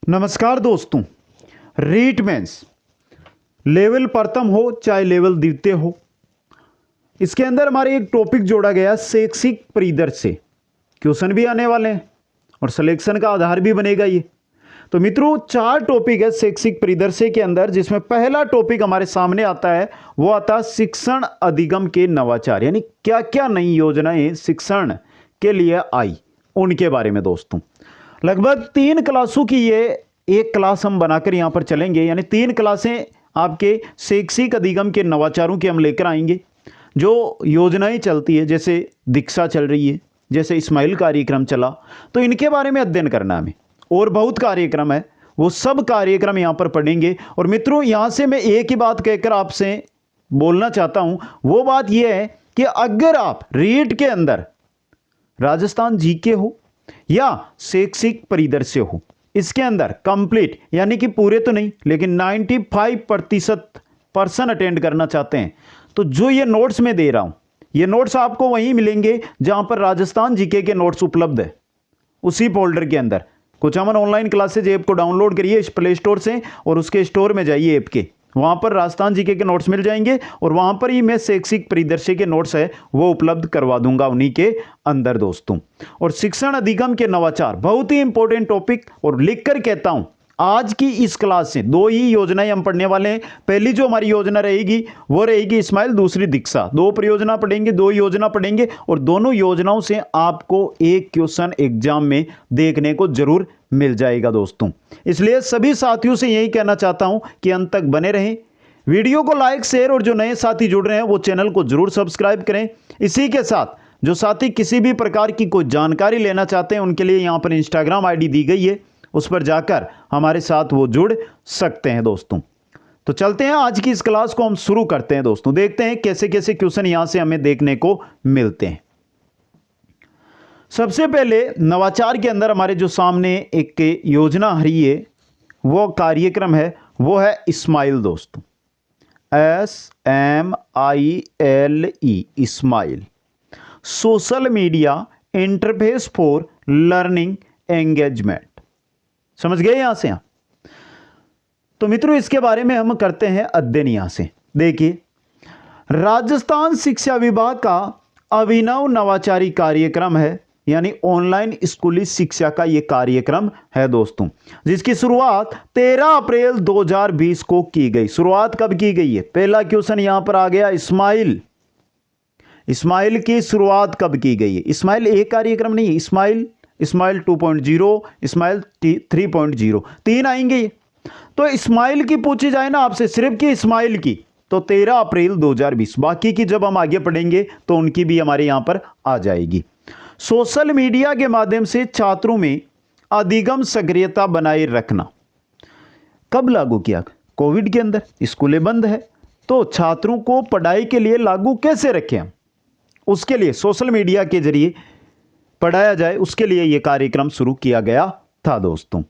नमस्कार दोस्तों। REET mains level प्रथम हो चाहे लेवल द्वितीय हो, इसके अंदर हमारे एक टॉपिक जोड़ा गया शैक्षिक परिदृश्य। क्वेश्चन भी आने वाले हैं और सिलेक्शन का आधार भी बनेगा ये। तो मित्रों, 4 टॉपिक है शैक्षिक परिदृश्य के अंदर, जिसमें पहला टॉपिक हमारे सामने आता है वो आता है शिक्षण अधिगम के नवाचार, यानी क्या क्या नई योजनाएं शिक्षण के लिए आई उनके बारे में। दोस्तों, लगभग 3 क्लासों की ये एक क्लास हम बनाकर यहां पर चलेंगे, यानी 3 क्लासें आपके शैक्षिक अधिगम के नवाचारों की हम लेकर आएंगे। जो योजनाएं चलती है, जैसे दीक्षा चल रही है, जैसे इस्माइल कार्यक्रम चला, तो इनके बारे में अध्ययन करना हमें। और बहुत कार्यक्रम है, वो सब कार्यक्रम यहां पर पढ़ेंगे। और मित्रों, यहां से मैं एक ही बात कहकर आपसे बोलना चाहता हूं, वो बात यह है कि अगर आप रीट के अंदर राजस्थान जीके हो या शैक्षिक परिदृश्य हो, इसके अंदर कंप्लीट यानी कि पूरे तो नहीं लेकिन 95% अटेंड करना चाहते हैं, तो जो ये नोट्स मैं दे रहा हूं, ये नोट्स आपको वहीं मिलेंगे जहां पर राजस्थान जीके के नोट्स उपलब्ध है, उसी फोल्डर के अंदर। कुछ अमन ऑनलाइन क्लासेज ऐप को डाउनलोड करिए इस प्ले स्टोर से और उसके स्टोर में जाइए ऐप के, वहां पर राजस्थान जीके के नोट्स मिल जाएंगे और वहां पर ही मैं शैक्षिक परिदृश्य के नोट्स है वो उपलब्ध करवा दूंगा उन्हीं के अंदर। दोस्तों, और शिक्षण अधिगम के नवाचार बहुत ही इंपॉर्टेंट टॉपिक, और लिखकर कहता हूं आज की इस क्लास से 2 ही योजनाएं हम पढ़ने वाले हैं। पहली जो हमारी योजना रहेगी वो रहेगी इस्माइल, दूसरी दीक्षा। 2 परियोजना पढ़ेंगे, 2 योजना पढ़ेंगे, और दोनों योजनाओं से आपको एक क्वेश्चन एग्जाम में देखने को जरूर मिल जाएगा। दोस्तों, इसलिए सभी साथियों से यही कहना चाहता हूं कि अंत तक बने रहें, वीडियो को लाइक शेयर, और जो नए साथी जुड़ रहे हैं वो चैनल को जरूर सब्सक्राइब करें। इसी के साथ जो साथी किसी भी प्रकार की कोई जानकारी लेना चाहते हैं उनके लिए यहां पर इंस्टाग्राम आईडी दी गई है, उस पर जाकर हमारे साथ वो जुड़ सकते हैं। दोस्तों, तो चलते हैं, आज की इस क्लास को हम शुरू करते हैं। दोस्तों, देखते हैं कैसे कैसे क्वेश्चन यहां से हमें देखने को मिलते हैं। सबसे पहले नवाचार के अंदर हमारे जो सामने एक योजना आ रही है, वो कार्यक्रम है, वो है इस्माइल। दोस्तों, SMILE, SMILE, social media interface for learning engagement. समझ गए यहां से? तो मित्रों, इसके बारे में हम करते हैं अध्ययन। यहां से देखिए, राजस्थान शिक्षा विभाग का अभिनव नवाचारी कार्यक्रम है, यानी ऑनलाइन स्कूली शिक्षा का यह कार्यक्रम है। दोस्तों, जिसकी शुरुआत 13 अप्रैल 2020 को की गई। शुरुआत कब की गई है? पहला क्वेश्चन यहां पर आ गया, इस्माइल। इस्माइल की शुरुआत कब की गई है? इस्माइल एक कार्यक्रम नहीं है, इस्माइल 2.0, इस्माइल 3.0, 3 आएंगे ये। तो इस्माइल की पूछी जाए ना आपसे, सिर्फ की इस्माइल की, तो 13 अप्रैल 2020। बाकी की जब हम आगे पढ़ेंगे तो उनकी भी हमारे यहां पर आ जाएगी। सोशल मीडिया के माध्यम से छात्रों में अधिगम सक्रियता बनाए रखना कब लागू किया? कोविड के अंदर, स्कूलें बंद है, तो छात्रों को पढ़ाई के लिए लागू कैसे रखें हम, उसके लिए सोशल मीडिया के जरिए पढ़ाया जाए, उसके लिए यह कार्यक्रम शुरू किया गया था। दोस्तों,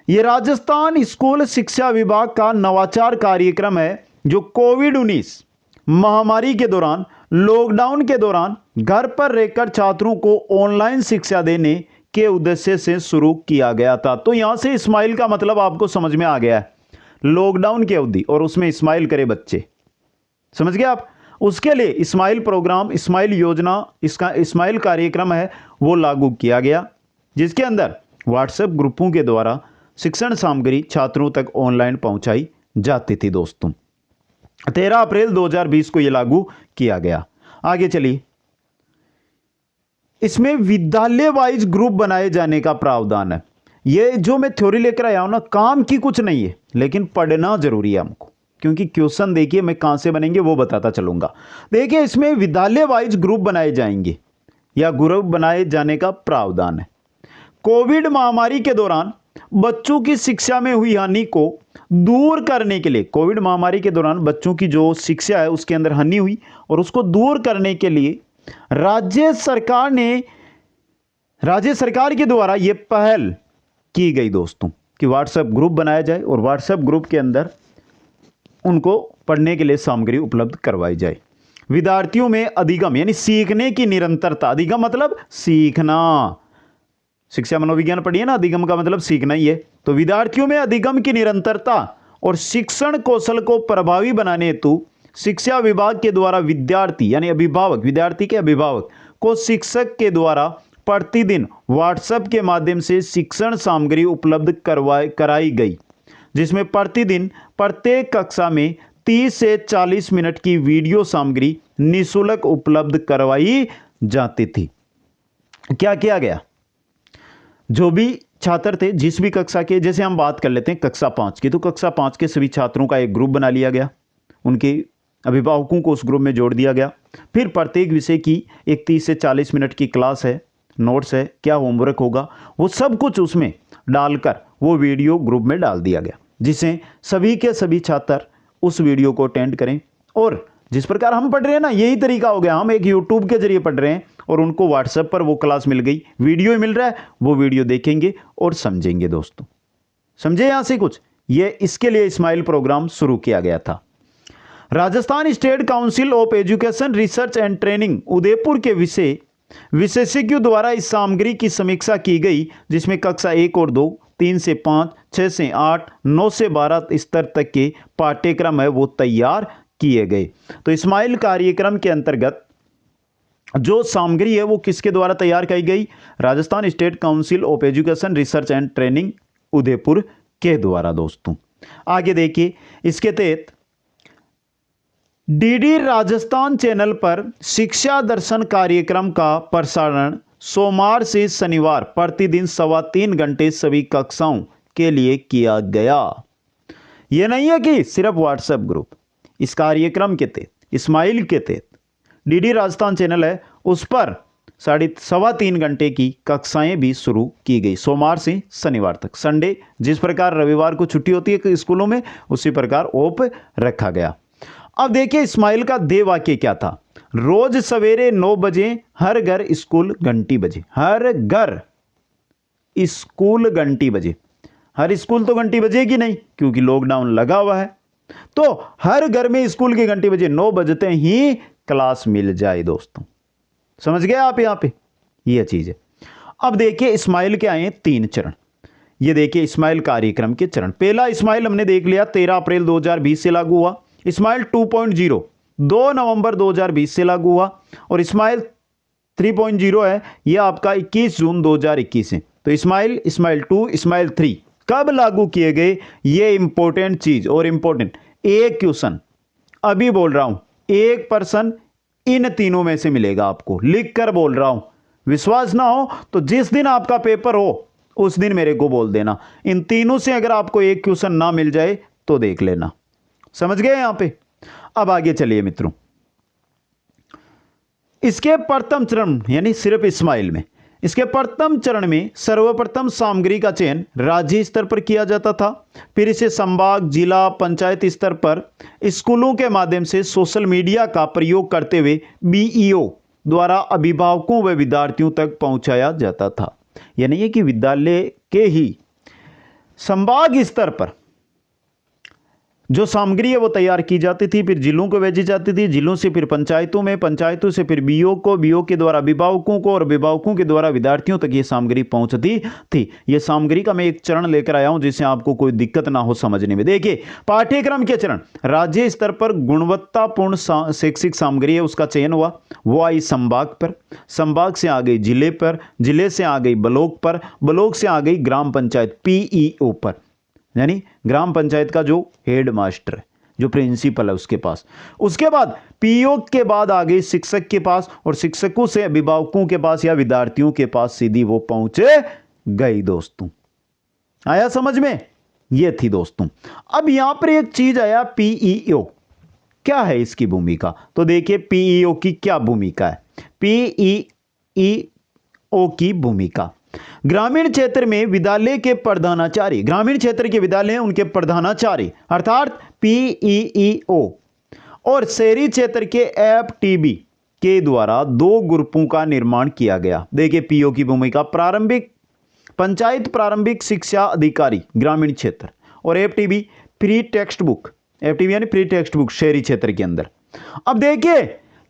यह राजस्थान स्कूल शिक्षा विभाग का नवाचार कार्यक्रम है, जो कोविड-19 महामारी के दौरान, लॉकडाउन के दौरान घर पर रहकर छात्रों को ऑनलाइन शिक्षा देने के उद्देश्य से शुरू किया गया था। तो यहां से इस्माइल का मतलब आपको समझ में आ गया है, लॉकडाउन की अवधि, और उसमें इस्माइल करे बच्चे। समझ गए आप? उसके लिए इस्माइल प्रोग्राम, इस्माइल योजना, इसका इस्माइल कार्यक्रम है वो लागू किया गया, जिसके अंदर व्हाट्सएप ग्रुपों के द्वारा शिक्षण सामग्री छात्रों तक ऑनलाइन पहुंचाई जाती थी। दोस्तों, 13 अप्रैल 2020 को यह लागू किया गया। आगे चलिए, इसमें विद्यालय वाइज ग्रुप बनाए जाने का प्रावधान है। ये जो मैं थ्योरी लेकर आया हूं ना, काम की कुछ नहीं है, लेकिन पढ़ना जरूरी है हमको, क्योंकि क्वेश्चन देखिए मैं कहां से बनेंगे वो बताता चलूंगा। देखिए, इसमें विद्यालय वाइज ग्रुप बनाए जाएंगे या ग्रुप बनाए जाने का प्रावधान है। कोविड महामारी के दौरान बच्चों की शिक्षा में हुई हानि को दूर करने के लिए, कोविड महामारी के दौरान बच्चों की जो शिक्षा है उसके अंदर हानि हुई, और उसको दूर करने के लिए राज्य सरकार के द्वारा यह पहल की गई। दोस्तों, कि व्हाट्सएप ग्रुप बनाया जाए और व्हाट्सएप ग्रुप के अंदर उनको पढ़ने के लिए सामग्री उपलब्ध करवाई जाए। विद्यार्थियों में अधिगम यानी सीखने की निरंतरता, अधिगम मतलब सीखना, शिक्षा मनोविज्ञान पढ़िए ना, अधिगम का मतलब सीखना ही है। तो विद्यार्थियों में अधिगम की निरंतरता और शिक्षण कौशल को प्रभावी बनाने हेतु शिक्षा विभाग के द्वारा विद्यार्थी यानी अभिभावक, विद्यार्थी के अभिभावक को शिक्षक के द्वारा प्रतिदिन व्हाट्सएप के माध्यम से शिक्षण सामग्री उपलब्ध कराई गई, जिसमें प्रतिदिन प्रत्येक कक्षा में 30 से 40 मिनट की वीडियो सामग्री निःशुल्क उपलब्ध करवाई जाती थी। क्या किया गया? जो भी छात्र थे जिस भी कक्षा के, जैसे हम बात कर लेते हैं कक्षा 5 की, तो कक्षा 5 के सभी छात्रों का एक ग्रुप बना लिया गया, उनके अभिभावकों को उस ग्रुप में जोड़ दिया गया। फिर प्रत्येक विषय की एक 30 से 40 मिनट की क्लास है, नोट्स है, क्या होमवर्क होगा, वो सब कुछ उसमें डालकर वो वीडियो ग्रुप में डाल दिया गया, जिससे सभी के सभी छात्र उस वीडियो को अटेंड करें। और जिस प्रकार हम पढ़ रहे हैं ना, यही तरीका हो गया, हम एक यूट्यूब के जरिए पढ़ रहे हैं और उनको व्हाट्सएप पर वो क्लास मिल गई, वीडियो ही मिल रहा है, वो वीडियो देखेंगे और समझेंगे। दोस्तों समझे यहां से कुछ? ये इसके लिए स्माइल प्रोग्राम शुरू किया गया था। Rajasthan state council of education research and training Udaipur के विशेषज्ञों द्वारा इस सामग्री की समीक्षा की गई, जिसमें कक्षा 1 और 2, 3 से 5, 6 से 8, 9 से 12 स्तर तक के पाठ्यक्रम है वो तैयार किए गए। तो स्माइल कार्यक्रम के अंतर्गत जो सामग्री है वो किसके द्वारा तैयार की गई? Rajasthan state council of education research and training Udaipur के द्वारा। दोस्तों आगे देखिए, इसके तहत डीडी राजस्थान चैनल पर शिक्षा दर्शन कार्यक्रम का प्रसारण सोमवार से शनिवार प्रतिदिन 3.25 घंटे सभी कक्षाओं के लिए किया गया। यह नहीं है कि सिर्फ व्हाट्सएप ग्रुप, इस कार्यक्रम के तहत, स्माइल के तहत डीडी राजस्थान चैनल है, उस पर 3.25 घंटे की कक्षाएं भी शुरू की गई, सोमवार से शनिवार तक। संडे जिस प्रकार रविवार को छुट्टी होती है स्कूलों में, उसी प्रकार ऑफ रखा गया। अब देखिए स्माइल का ध्येय वाक्य क्या था? रोज सवेरे 9 बजे हर घर स्कूल घंटी बजे। हर घर स्कूल घंटी बजे। हर स्कूल तो घंटी बजेगी नहीं क्योंकि लॉकडाउन लगा हुआ है, तो हर घर में स्कूल की घंटी बजे, 9 बजते ही क्लास मिल जाए। दोस्तों समझ गए आप? यहां पे यह चीज है। अब देखिए स्माइल के आए 3 चरण। ये देखिए स्माइल कार्यक्रम के चरण। पहला स्माइल हमने देख लिया, 13 अप्रैल 2020 से लागू हुआ। स्माइल 2.0 2 नवंबर 2020 से लागू हुआ। और स्माइल 3.0 है, यह आपका 21 जून 2021 है। तो स्माइल 2, स्माइल 3 कब लागू किए गए? ये इंपॉर्टेंट चीज और इंपॉर्टेंट एक क्वेश्चन अभी बोल रहा हूं, 1% इन तीनों में से मिलेगा आपको, लिख कर बोल रहा हूं। विश्वास ना हो तो जिस दिन आपका पेपर हो उस दिन मेरे को बोल देना। इन तीनों से अगर आपको एक क्वेश्चन ना मिल जाए तो देख लेना। समझ गए यहां पे? अब आगे चलिए मित्रों, इसके प्रथम चरण यानी सिर्फ स्माइल में, इसके प्रथम चरण में सर्वप्रथम सामग्री का चयन राज्य स्तर पर किया जाता था। फिर इसे संभाग, जिला, पंचायत स्तर पर स्कूलों के माध्यम से सोशल मीडिया का प्रयोग करते हुए बीईओ द्वारा अभिभावकों व विद्यार्थियों तक पहुंचाया जाता था। यह नहीं है कि विद्यालय के ही संभाग स्तर पर जो सामग्री है वो तैयार की जाती थी, फिर जिलों को भेजी जाती थी, जिलों से फिर पंचायतों में, पंचायतों से फिर बीओ को, बीओ के द्वारा अभिभावकों को और अभिभावकों के द्वारा विद्यार्थियों तक ये सामग्री पहुंचती थी। ये सामग्री का मैं एक चरण लेकर आया हूं जिससे आपको कोई दिक्कत ना हो समझने में। देखिए पाठ्यक्रम के चरण, राज्य स्तर पर गुणवत्तापूर्ण शैक्षिक सामग्री है उसका चयन हुआ, वो आई संभाग पर, संभाग से आ गई जिले पर, जिले से आ गई ब्लॉक पर, ब्लॉक से आ गई ग्राम पंचायत पीईओ पर, यानी ग्राम पंचायत का जो हेड मास्टर है, जो प्रिंसिपल है उसके पास। उसके बाद पीओ के बाद आ गई शिक्षक के पास, और शिक्षकों से अभिभावकों के पास या विद्यार्थियों के पास सीधी वो पहुंचे गई। दोस्तों आया समझ में? ये थी दोस्तों। अब यहां पर एक चीज आया पीईओ, क्या है इसकी भूमिका? तो देखिए पीईओ की क्या भूमिका है। पीईओ की भूमिका, ग्रामीण क्षेत्र में विद्यालय के प्रधानाचार्य, ग्रामीण क्षेत्र के विद्यालय हैं उनके प्रधानाचार्य अर्थात पीईओ, और शहरी क्षेत्र के एफटीबी के द्वारा 2 ग्रुपों का निर्माण किया गया। देखिए पीओ की भूमिका, प्रारंभिक पंचायत प्रारंभिक शिक्षा अधिकारी ग्रामीण क्षेत्र, और एफटीबी प्री टेक्स्ट बुक, एफटीबी यानी प्री टेक्स्ट बुक शहरी क्षेत्र के अंदर। अब देखिए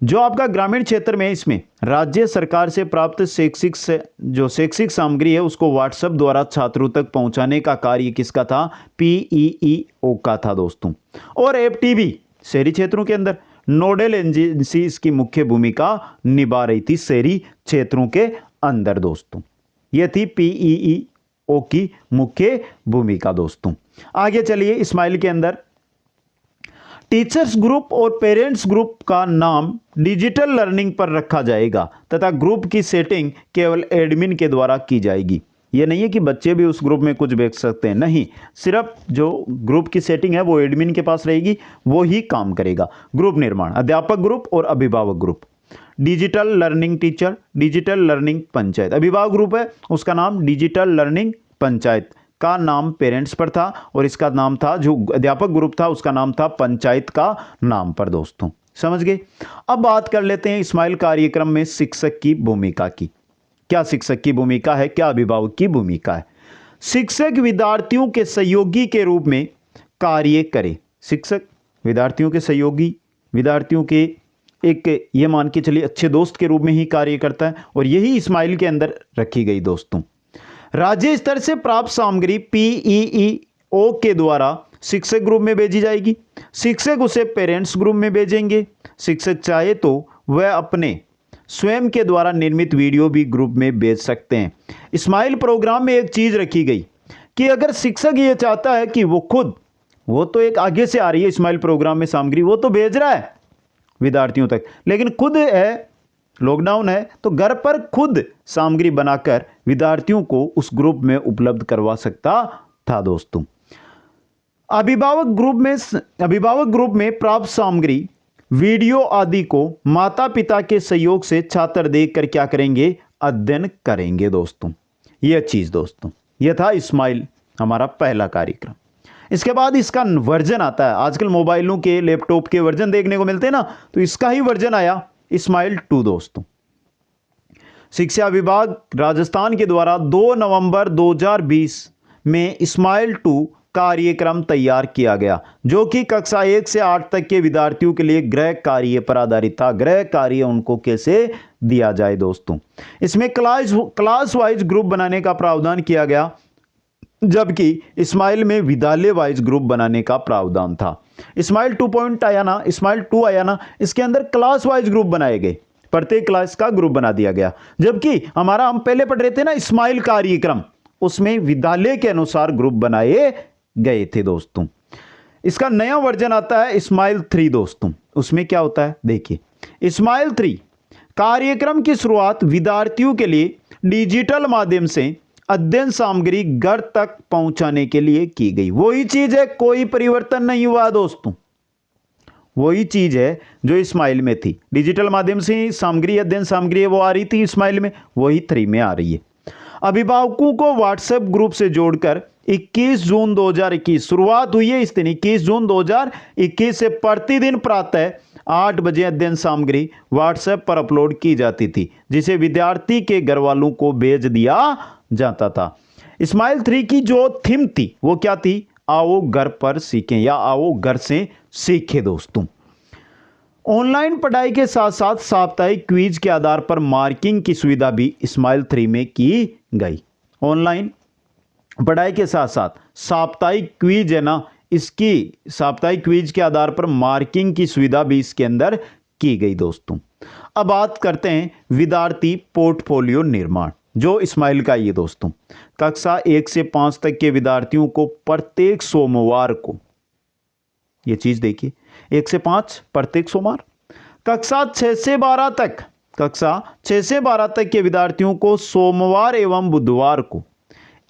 जो आपका ग्रामीण क्षेत्र में, इसमें राज्य सरकार से प्राप्त शैक्षिक सामग्री है उसको व्हाट्सएप द्वारा छात्रों तक पहुंचाने का कार्य किसका था? पीईईओ का था दोस्तों। और एफटीबी शहरी क्षेत्रों के अंदर नोडल एजेंसी इसकी मुख्य भूमिका निभा रही थी शहरी क्षेत्रों के अंदर दोस्तों। यह थी पीईईओ की मुख्य भूमिका दोस्तों। आगे चलिए, इस्माइल के अंदर टीचर्स ग्रुप और पेरेंट्स ग्रुप का नाम डिजिटल लर्निंग पर रखा जाएगा तथा ग्रुप की सेटिंग केवल एडमिन के द्वारा की जाएगी। यह नहीं है कि बच्चे भी उस ग्रुप में कुछ देख सकते हैं, नहीं, सिर्फ जो ग्रुप की सेटिंग है वो एडमिन के पास रहेगी, वो ही काम करेगा। ग्रुप निर्माण, अध्यापक ग्रुप और अभिभावक group. Digital learning teacher, digital learning panchayat. अभिभावक ग्रुप है उसका नाम डिजिटल लर्निंग पंचायत, का नाम पेरेंट्स पर था और इसका नाम था, जो अध्यापक ग्रुप था उसका नाम था पंचायत का नाम पर दोस्तों। समझ गए? अब बात कर लेते हैं इस्माइल कार्यक्रम में शिक्षक की भूमिका की। क्या शिक्षक की भूमिका है, क्या अभिभावक की भूमिका है? शिक्षक विद्यार्थियों के सहयोगी के रूप में कार्य करे। शिक्षक विद्यार्थियों के सहयोगी, विद्यार्थियों के एक, ये मान के चलिए अच्छे दोस्त के रूप में ही कार्य करता है, और यही इस्माइल के अंदर रखी गई दोस्तों। राज्य स्तर से प्राप्त सामग्री पीईईओ के द्वारा शिक्षक ग्रुप में भेजी जाएगी। शिक्षक उसे पेरेंट्स ग्रुप में भेजेंगे। शिक्षक चाहे तो वह अपने स्वयं के द्वारा निर्मित वीडियो भी ग्रुप में भेज सकते हैं। इस्माइल प्रोग्राम में एक चीज रखी गई कि अगर शिक्षक ये चाहता है कि वो खुद, वो तो एक आगे से आ रही है इस्माइल प्रोग्राम में सामग्री, वो तो भेज रहा है विद्यार्थियों तक, लेकिन खुद है, लॉकडाउन है, तो घर पर खुद सामग्री बनाकर विद्यार्थियों को उस ग्रुप में उपलब्ध करवा सकता था दोस्तों। अभिभावक ग्रुप में प्राप्त सामग्री, वीडियो आदि को माता पिता के सहयोग से छात्र देखकर क्या करेंगे? अध्ययन करेंगे दोस्तों। यह चीज दोस्तों, यह था इस्माइल हमारा पहला कार्यक्रम। इसके बाद इसका वर्जन आता है। आजकल मोबाइलों के, लैपटॉप के वर्जन देखने को मिलते हैं ना, तो इसका ही वर्जन आया इस्माइल 2 दोस्तों। शिक्षा विभाग राजस्थान के द्वारा 2 नवंबर 2020 में इस्माइल 2 कार्यक्रम तैयार किया गया, जो कि कक्षा 1 से 8 तक के विद्यार्थियों के लिए गृह कार्य पर आधारित था। गृह कार्य उनको कैसे दिया जाए दोस्तों। इसमें क्लास वाइज ग्रुप बनाने का प्रावधान किया गया, जबकि इस्माइल में विद्यालय वाइज ग्रुप बनाने का प्रावधान था। इस्माइल 2 आया ना, इस्माइल 2 आया ना, इसके अंदर क्लास वाइज ग्रुप बनाए गए, प्रत्येक क्लास का ग्रुप बना दिया गया। जबकि हमारा, हम पहले पढ़ रहे थे ना इस्माइल कार्यक्रम, उसमें विद्यालय के अनुसार ग्रुप बनाए गए थे दोस्तों। इसका नया वर्जन आता है इस्माइल 3 दोस्तों। उसमें क्या होता है देखिए, इस्माइल 3 कार्यक्रम की शुरुआत विद्यार्थियों के लिए डिजिटल माध्यम से अध्ययन सामग्री घर तक पहुंचाने के लिए की गई। वही चीज है, कोई परिवर्तन नहीं हुआ दोस्तों, वही चीज है जो इस्माइल में थी। डिजिटल माध्यम से सामग्री, अध्ययन सामग्री वो आ रही थी इस्माइल में, वही 3 में आ रही है। अभिभावकों को व्हाट्सएप ग्रुप से जोड़कर 21 जून 2021 शुरुआत हुई है इस दिन 21 जून 2021 से प्रतिदिन प्रातः 8 बजे अध्ययन सामग्री व्हाट्सएप पर अपलोड की जाती थी, जिसे विद्यार्थी के घर वालों को भेज दिया जाता था। इस्माइल 3 की जो थीम थी वो क्या थी? आओ घर पर सीखें, या आओ घर से सीखें दोस्तों। ऑनलाइन पढ़ाई के साथ साथ साप्ताहिक क्विज के आधार पर मार्किंग की सुविधा भी इस्माइल 3 में की गई। ऑनलाइन पढ़ाई के साथ साथ साप्ताहिक क्विज है ना, इसकी साप्ताहिक क्विज के आधार पर मार्किंग की सुविधा भी इसके अंदर की गई दोस्तों। अब बात करते हैं विद्यार्थी पोर्टफोलियो निर्माण, जो इस्माइल का ये दोस्तों। कक्षा 1 से 5 तक के विद्यार्थियों को प्रत्येक सोमवार को, ये चीज देखिए, 1 से 5 प्रत्येक सोमवार। कक्षा 6 से 12 तक के विद्यार्थियों को सोमवार एवं बुधवार को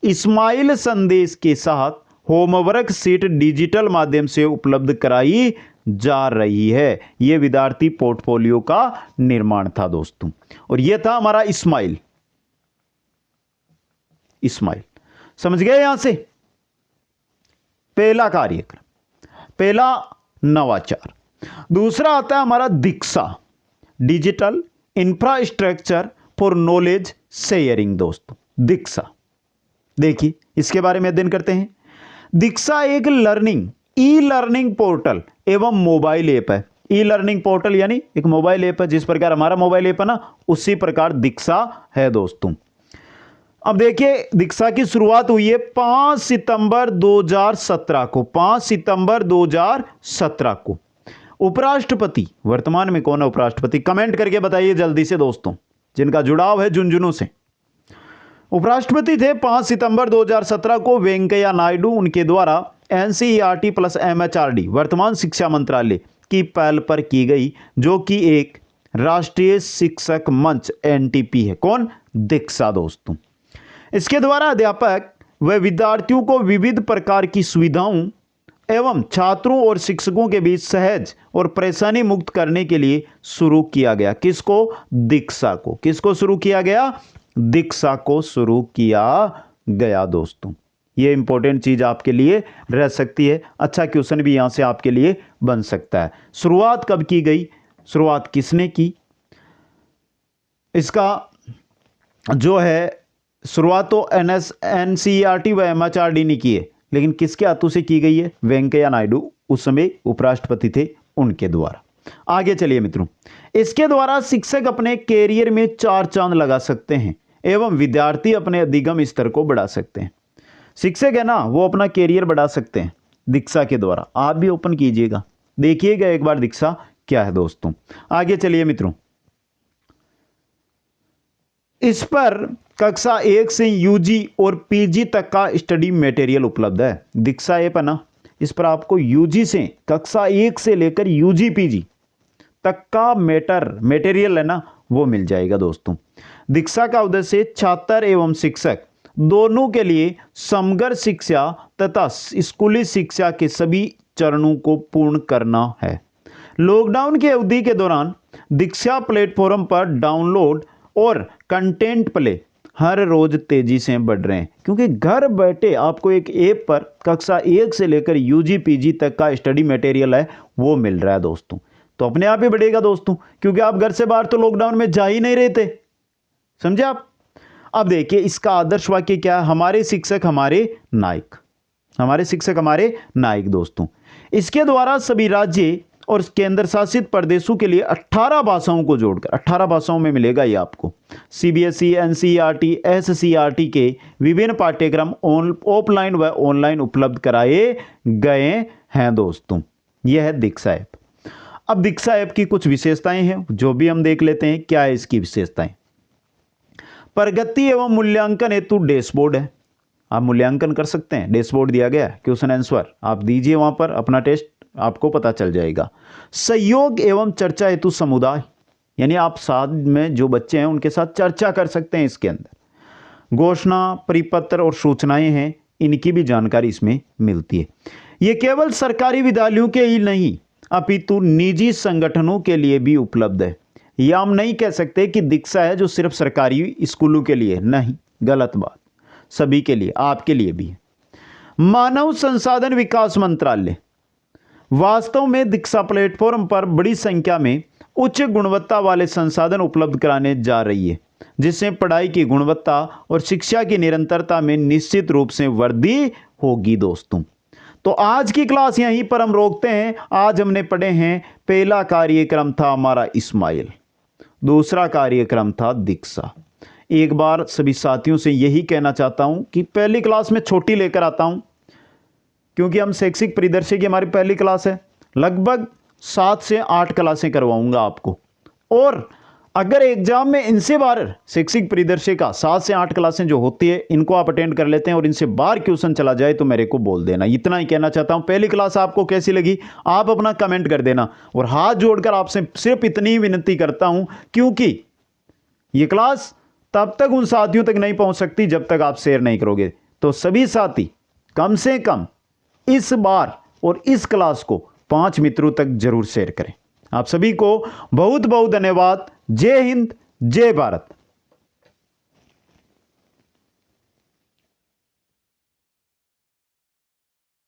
इस्माइल संदेश के साथ होमवर्क सीट डिजिटल माध्यम से उपलब्ध कराई जा रही है। यह विद्यार्थी पोर्टफोलियो का निर्माण था दोस्तों, और यह था हमारा इस्माइल। समझ गए यहां से? पहला कार्यक्रम, पहला नवाचार। दूसरा आता है हमारा Diksha, digital infrastructure for knowledge sharing दोस्तों। दीक्षा, देखिए इसके बारे में अध्ययन करते हैं। दीक्षा एक ई लर्निंग पोर्टल एवं मोबाइल ऐप है। ई लर्निंग पोर्टल यानी एक मोबाइल ऐप है, जिस प्रकार हमारा मोबाइल ऐप है ना, उसी प्रकार दीक्षा है दोस्तों। अब देखिए दीक्षा की शुरुआत हुई है 5 सितंबर 2017 को। 5 सितंबर 2017 को। उपराष्ट्रपति वर्तमान में कौन है उपराष्ट्रपति? कमेंट करके बताइए जल्दी से दोस्तों, जिनका जुड़ाव है झुंझुनू से। उपराष्ट्रपति थे 5 सितंबर 2017 को वेंकैया नायडू। उनके द्वारा एनसीईआरटी प्लस एमएचआरडी वर्तमान शिक्षा मंत्रालय की पहल पर की गई, जो कि एक राष्ट्रीय शिक्षक मंच एनटीपी है। कौन? दीक्षा दोस्तों। इसके द्वारा अध्यापक व विद्यार्थियों को विविध प्रकार की सुविधाओं एवं छात्रों और शिक्षकों के बीच सहज और परेशानी मुक्त करने के लिए शुरू किया गया। किसको? दीक्षा को। किसको शुरू किया गया? दीक्षा को शुरू किया गया दोस्तों। ये इंपॉर्टेंट चीज आपके लिए रह सकती है, अच्छा क्वेश्चन भी यहां से आपके लिए बन सकता है। शुरुआत कब की गई? शुरुआत किसने की? इसका जो है शुरुआत तो एनसीईआरटी व एमएचआरडी ने की है, लेकिन किसके हाथों से की गई है? वेंकैया नायडू उस समय उपराष्ट्रपति थे, उनके द्वारा। आगे चलिए मित्रों, इसके द्वारा शिक्षक अपने कैरियर में 4 चांद लगा सकते हैं एवं विद्यार्थी अपने अधिगम स्तर को बढ़ा सकते हैं। शिक्षक है ना, वो अपना कैरियर बढ़ा सकते हैं दीक्षा के द्वारा। आप भी ओपन कीजिएगा, देखिएगा एक बार दीक्षा क्या है दोस्तों। आगे चलिए मित्रों, इस पर कक्षा 1 से यूजी और पीजी तक का स्टडी मटेरियल उपलब्ध है। दीक्षा ऐप है ना, इस पर आपको यूजी से कक्षा 1 से लेकर यूजी पीजी तक का मटेरियल है ना, वो मिल जाएगा दोस्तों। दीक्षा का उद्देश्य छात्र एवं शिक्षक दोनों के लिए समग्र शिक्षा तथा स्कूली शिक्षा के सभी चरणों को पूर्ण करना है। लॉकडाउन की अवधि के दौरान दीक्षा प्लेटफॉर्म पर डाउनलोड और कंटेंट प्ले हर रोज तेजी से बढ़ रहे हैं, क्योंकि घर बैठे आपको एक ऐप पर कक्षा 1 से लेकर यूजी पीजी तक का स्टडी मटेरियल है वो मिल रहा है दोस्तों। तो अपने आप ही बढ़ेगा दोस्तों, क्योंकि आप घर से बाहर तो लॉकडाउन में जा ही नहीं रहे थे, समझे आप। अब देखिए इसका आदर्श वाक्य क्या है? हमारे शिक्षक हमारे नायक। हमारे शिक्षक हमारे नायक दोस्तों। इसके द्वारा सभी राज्य और केंद्र शासित प्रदेशों के लिए 18 भाषाओं को जोड़कर 18 भाषाओं में मिलेगा ये आपको। सीबीएसई, एनसीईआरटी, एससीईआरटी के विभिन्न पाठ्यक्रम ऑफलाइन व ऑनलाइन उपलब्ध कराए गए हैं दोस्तों। यह है दीक्षा ऐप। अब दीक्षा ऐप की कुछ विशेषताएं हैं जो भी हम देख लेते हैं। क्या है इसकी विशेषताएं? प्रगति एवं मूल्यांकन हेतु डैशबोर्ड है, आप मूल्यांकन कर सकते हैं। डैशबोर्ड दिया गया है, क्वेश्चन आंसर आप दीजिए वहां पर, अपना टेस्ट आपको पता चल जाएगा। सहयोग एवं चर्चा हेतु समुदाय, यानी आप साथ में जो बच्चे हैं उनके साथ चर्चा कर सकते हैं इसके अंदर। घोषणा, परिपत्र और सूचनाएं हैं, इनकी भी जानकारी इसमें मिलती है। ये केवल सरकारी विद्यालयों के ही नहीं अपितु निजी संगठनों के लिए भी उपलब्ध है। या हम नहीं कह सकते कि दीक्षा है जो सिर्फ सरकारी स्कूलों के लिए, नहीं, गलत बात, सभी के लिए, आपके लिए भी है। मानव संसाधन विकास मंत्रालय वास्तव में दीक्षा प्लेटफॉर्म पर बड़ी संख्या में उच्च गुणवत्ता वाले संसाधन उपलब्ध कराने जा रही है, जिससे पढ़ाई की गुणवत्ता और शिक्षा की निरंतरता में निश्चित रूप से वृद्धि होगी दोस्तों। तो आज की क्लास यहीं पर हम रोकते हैं। आज हमने पढ़े हैं, पहला कार्यक्रम था हमारा इस्माइल, दूसरा कार्यक्रम था दीक्षा। एक बार सभी साथियों से यही कहना चाहता हूं कि पहली क्लास में छोटी लेकर आता हूं, क्योंकि हम शैक्षिक परिदृश्य की हमारी पहली क्लास है। लगभग 7 से 8 क्लासें करवाऊंगा आपको, और अगर एग्जाम में इनसे बाहर शैक्षिक परिदृश्य का 7 से 8 क्लासें जो होती है इनको आप अटेंड कर लेते हैं और इनसे बाहर क्वेश्चन चला जाए तो मेरे को बोल देना। इतना ही कहना चाहता हूं। पहली क्लास आपको कैसी लगी आप अपना कमेंट कर देना, और हाथ जोड़कर आपसे सिर्फ इतनी ही विनती करता हूं, क्योंकि ये क्लास तब तक उन साथियों तक नहीं पहुंच सकती जब तक आप शेयर नहीं करोगे। तो सभी साथी कम से कम इस बार और इस क्लास को 5 मित्रों तक जरूर शेयर करें। आप सभी को बहुत बहुत धन्यवाद। जय हिंद, जय भारत।